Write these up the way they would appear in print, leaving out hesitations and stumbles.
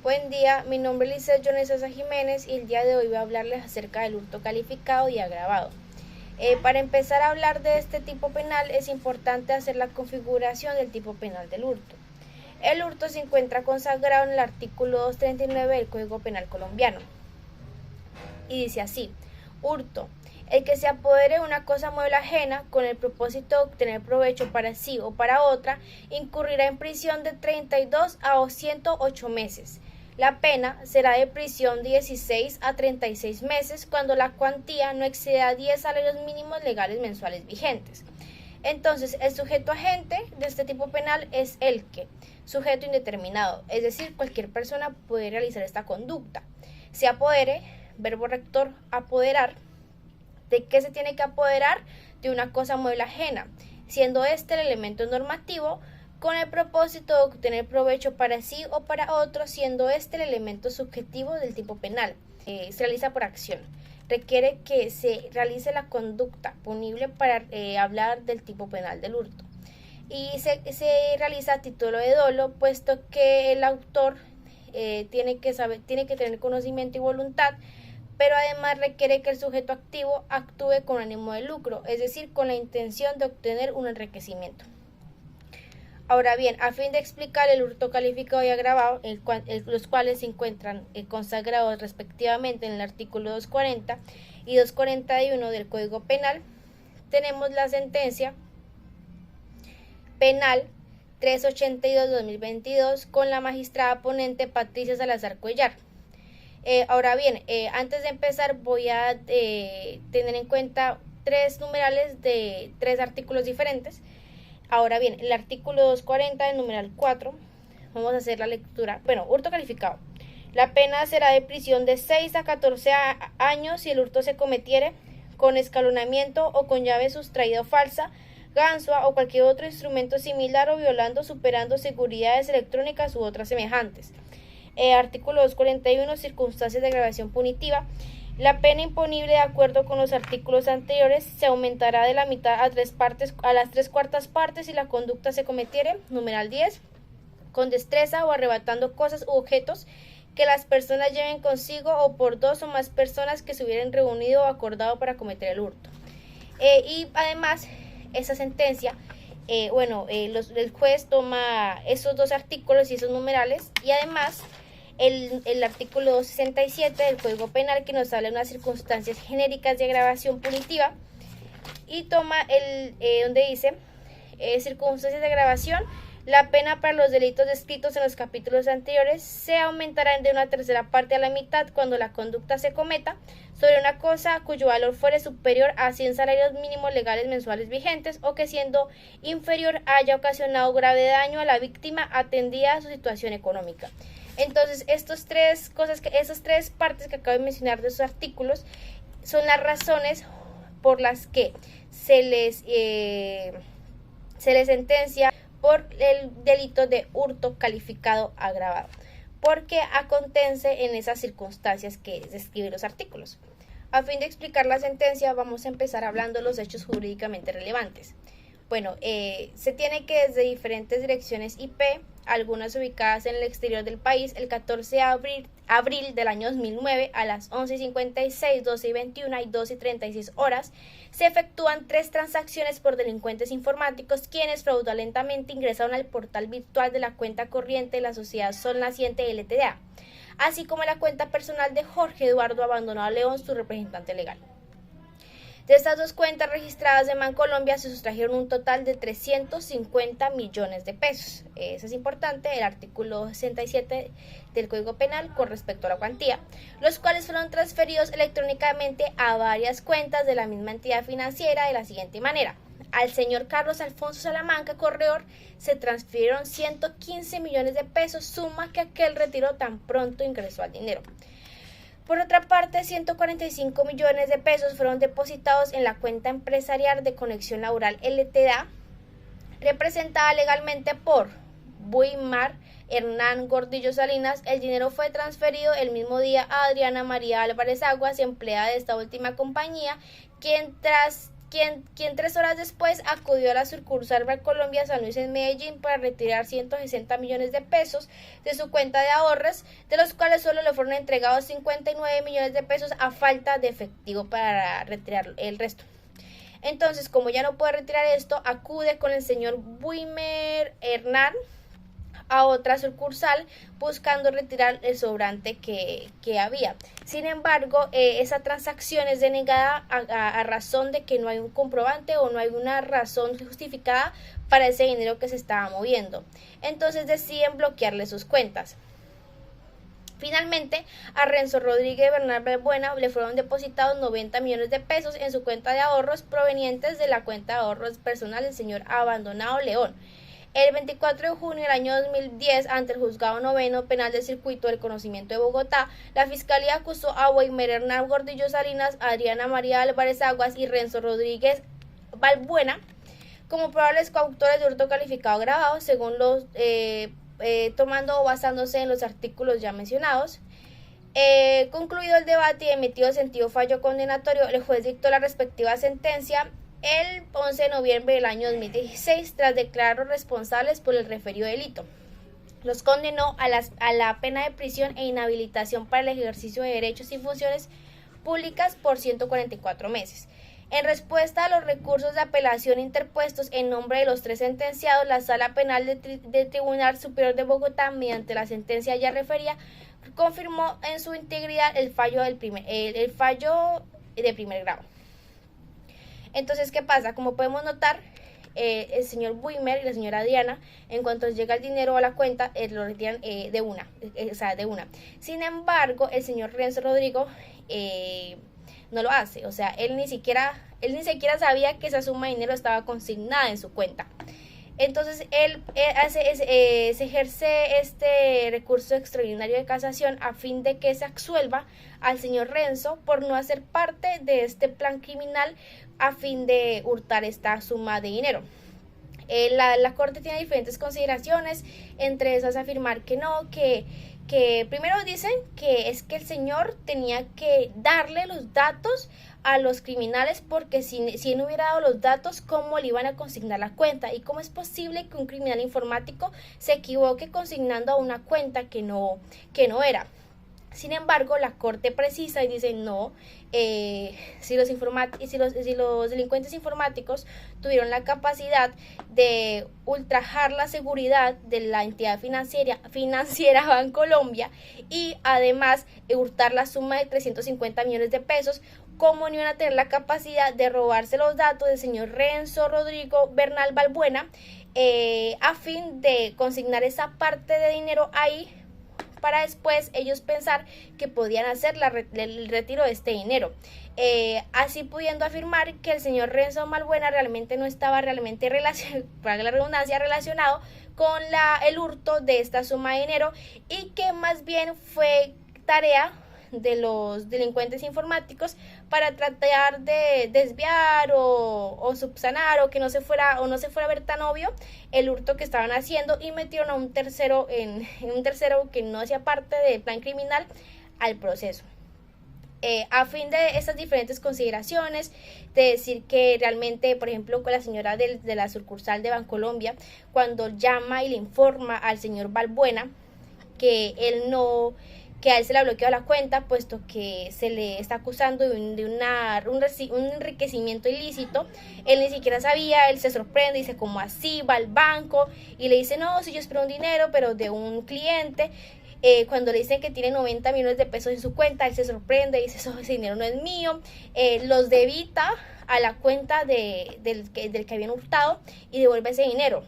Buen día, mi nombre es Lizeth Jonesa Jiménez y el día de hoy voy a hablarles acerca del hurto calificado y agravado. Para empezar a hablar de este tipo penal es importante hacer la configuración del tipo penal del hurto. El hurto se encuentra consagrado en el artículo 239 del Código Penal colombiano y dice así: hurto: el que se apodere de una cosa mueble ajena con el propósito de obtener provecho para sí o para otra, incurrirá en prisión de 32 a 108 meses. La pena será de prisión de 16 a 36 meses cuando la cuantía no exceda 10 salarios mínimos legales mensuales vigentes. Entonces, el sujeto agente de este tipo penal es el que, sujeto indeterminado, es decir, cualquier persona puede realizar esta conducta. Se apodere, verbo rector, apoderar. ¿De qué se tiene que apoderar? De una cosa mueble ajena, siendo este el elemento normativo, con el propósito de obtener provecho para sí o para otro, siendo este el elemento subjetivo del tipo penal. Se realiza por acción. Requiere que se realice la conducta punible para hablar del tipo penal del hurto. Y se realiza a título de dolo, puesto que el autor tiene que tener conocimiento y voluntad, pero además requiere que el sujeto activo actúe con ánimo de lucro, es decir, con la intención de obtener un enriquecimiento. Ahora bien, a fin de explicar el hurto calificado y agravado, los cuales se encuentran consagrados respectivamente en el artículo 240 y 241 del Código Penal, tenemos la sentencia penal 382-2022 con la magistrada ponente Patricia Salazar Cuellar. Ahora bien, antes de empezar voy a tener en cuenta tres numerales de tres artículos diferentes. Ahora bien, el artículo 240 del numeral 4, vamos a hacer la lectura. Bueno, hurto calificado. La pena será de prisión de 6 a 14 años si el hurto se cometiere con escalonamiento o con llave sustraída o falsa, ganzúa o cualquier otro instrumento similar o violando, superando seguridades electrónicas u otras semejantes. Artículo 241, circunstancias de agravación punitiva. La pena imponible, de acuerdo con los artículos anteriores, se aumentará de la mitad a las 3/4 partes si la conducta se cometiere, numeral 10, con destreza o arrebatando cosas u objetos que las personas lleven consigo o por dos o más personas que se hubieran reunido o acordado para cometer el hurto. Y además, esa sentencia, el juez toma esos dos artículos y esos numerales y además el artículo 267 del Código Penal, que nos habla de unas circunstancias genéricas de agravación punitiva, y toma donde dice circunstancias de agravación. La pena para los delitos descritos en los capítulos anteriores se aumentará de una tercera parte a la mitad cuando la conducta se cometa sobre una cosa cuyo valor fuere superior a 100 salarios mínimos legales mensuales vigentes o que siendo inferior haya ocasionado grave daño a la víctima atendida a su situación económica. Entonces, esas tres partes que acabo de mencionar de esos artículos son las razones por las que se les sentencia por el delito de hurto calificado agravado, porque acontece en esas circunstancias que describen los artículos. A fin de explicar la sentencia, vamos a empezar hablando de los hechos jurídicamente relevantes. Bueno, se tiene que desde diferentes direcciones IP, algunas ubicadas en el exterior del país, el 14 de abril del año 2009 a las 11:56, 12:21 y 12:36 horas, se efectúan 3 transacciones por delincuentes informáticos quienes fraudulentamente ingresaron al portal virtual de la cuenta corriente de la sociedad Sol Naciente LTDA, así como la cuenta personal de Jorge Eduardo Abandonado León, su representante legal. De estas dos cuentas registradas de Bancolombia se sustrajeron un total de 350 millones de pesos. Eso es importante, el artículo 67 del Código Penal con respecto a la cuantía, los cuales fueron transferidos electrónicamente a varias cuentas de la misma entidad financiera de la siguiente manera. Al señor Carlos Alfonso Salamanca Corredor se transfirieron 115 millones de pesos, suma que aquel retiró tan pronto ingresó al dinero. Por otra parte, 145 millones de pesos fueron depositados en la cuenta empresarial de Conexión Laboral LTDA, representada legalmente por Buimar Hernán Gordillo Salinas. El dinero fue transferido el mismo día a Adriana María Álvarez Aguas, empleada de esta última compañía, quien tras quien 3 horas después acudió a la sucursal Bancolombia San Luis en Medellín para retirar 160 millones de pesos de su cuenta de ahorros, de los cuales solo le fueron entregados 59 millones de pesos a falta de efectivo para retirar el resto. Entonces, como ya no puede retirar esto, acude con el señor Wilmer Hernán a otra sucursal buscando retirar el sobrante que había. Sin embargo, esa transacción es denegada a razón de que no hay un comprobante o no hay una razón justificada para ese dinero que se estaba moviendo. Entonces deciden bloquearle sus cuentas. Finalmente, a Renzo Rodríguez Bernal Balbuena le fueron depositados 90 millones de pesos en su cuenta de ahorros provenientes de la cuenta de ahorros personal del señor Abandonado León. El 24 de junio del año 2010, ante el Juzgado Noveno Penal del Circuito del Conocimiento de Bogotá, la Fiscalía acusó a Wilmer Hernán Gordillo Salinas, Adriana María Álvarez Aguas y Renzo Rodríguez Balbuena como probables coautores de hurto calificado agravado, según los tomando o basándose en los artículos ya mencionados. Concluido el debate y emitido el sentido fallo condenatorio, el juez dictó la respectiva sentencia el 11 de noviembre del año 2016, tras declararlos responsables por el referido delito. Los condenó a la pena de prisión e inhabilitación para el ejercicio de derechos y funciones públicas por 144 meses. En respuesta a los recursos de apelación interpuestos en nombre de los 3 sentenciados, la Sala Penal del Tribunal Superior de Bogotá, mediante la sentencia ya referida, confirmó en su integridad el fallo de primer grado. Entonces, ¿qué pasa? Como podemos notar, el señor Wilmer y la señora Diana, en cuanto llega el dinero a la cuenta, lo retiran de una. Sin embargo, el señor Renzo Rodrigo no lo hace. O sea, él ni siquiera sabía que esa suma de dinero estaba consignada en su cuenta. Entonces, él se ejerce este recurso extraordinario de casación a fin de que se absuelva al señor Renzo por no hacer parte de este plan criminal a fin de hurtar esta suma de dinero. La Corte tiene diferentes consideraciones, entre esas afirmar que primero dicen que es que el señor tenía que darle los datos a los criminales, porque si él no hubiera dado los datos, ¿cómo le iban a consignar la cuenta? ¿Y cómo es posible que un criminal informático se equivoque consignando a una cuenta que no era? Sin embargo, la Corte precisa y dice no, si los delincuentes informáticos tuvieron la capacidad de ultrajar la seguridad de la entidad financiera Bancolombia y además hurtar la suma de 350 millones de pesos, ¿cómo no iban a tener la capacidad de robarse los datos del señor Renzo Rodrigo Bernal Balbuena a fin de consignar esa parte de dinero ahí, para después ellos pensar que podían hacer el retiro de este dinero, así pudiendo afirmar que el señor Renzo Balbuena realmente no estaba para la redundancia, relacionado con el hurto de esta suma de dinero, y que más bien fue tarea de los delincuentes informáticos para tratar de desviar o subsanar, o que no se fuera a ver tan obvio el hurto que estaban haciendo, y metieron a un tercero un tercero que no hacía parte del plan criminal al proceso. A fin de estas diferentes consideraciones, de decir que realmente, por ejemplo, con la señora de la sucursal de Bancolombia, cuando llama y le informa al señor Balbuena que a él se le ha bloqueado la cuenta, puesto que se le está acusando de un enriquecimiento ilícito. Él ni siquiera sabía, él se sorprende, dice, ¿cómo así? Va al banco y le dice, no, si yo espero un dinero, pero de un cliente. Cuando le dicen que tiene 90 millones de pesos en su cuenta, él se sorprende, dice, ese dinero no es mío, los debita a la cuenta del que habían hurtado y devuelve ese dinero.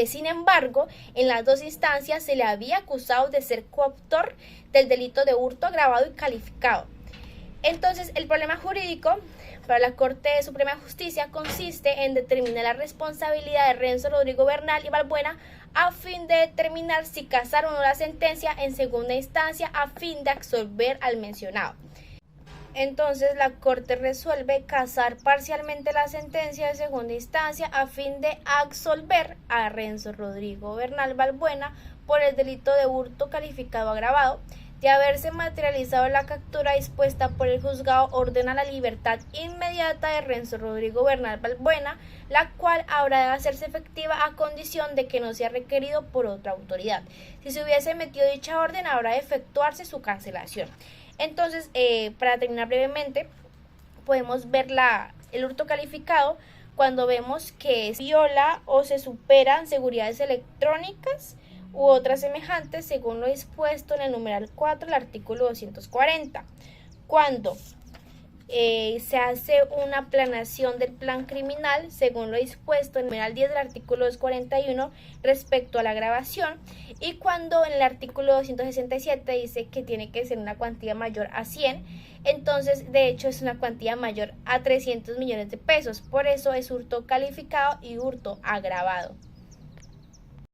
Sin embargo, en las 2 instancias se le había acusado de ser coautor del delito de hurto agravado y calificado. Entonces, el problema jurídico para la Corte Suprema de Justicia consiste en determinar la responsabilidad de Renzo Rodrigo Bernal y Balbuena a fin de determinar si casar o no la sentencia en segunda instancia a fin de absolver al mencionado. Entonces, la Corte resuelve casar parcialmente la sentencia de segunda instancia a fin de absolver a Renzo Rodrigo Bernal Balbuena por el delito de hurto calificado agravado, De haberse materializado la captura dispuesta por el juzgado, ordena la libertad inmediata de Renzo Rodrigo Bernal Balbuena, la cual habrá de hacerse efectiva a condición de que no sea requerido por otra autoridad. Si se hubiese emitido dicha orden, habrá de efectuarse su cancelación. Entonces, para terminar brevemente, podemos ver el hurto calificado cuando vemos que viola o se superan seguridades electrónicas u otras semejantes según lo dispuesto en el numeral 4 del artículo 240. Cuando se hace una planeación del plan criminal según lo dispuesto en el numeral 10 del artículo 241 respecto a la grabación, y cuando en el artículo 267 dice que tiene que ser una cuantía mayor a 100, entonces de hecho es una cuantía mayor a 300 millones de pesos, por eso es hurto calificado y hurto agravado.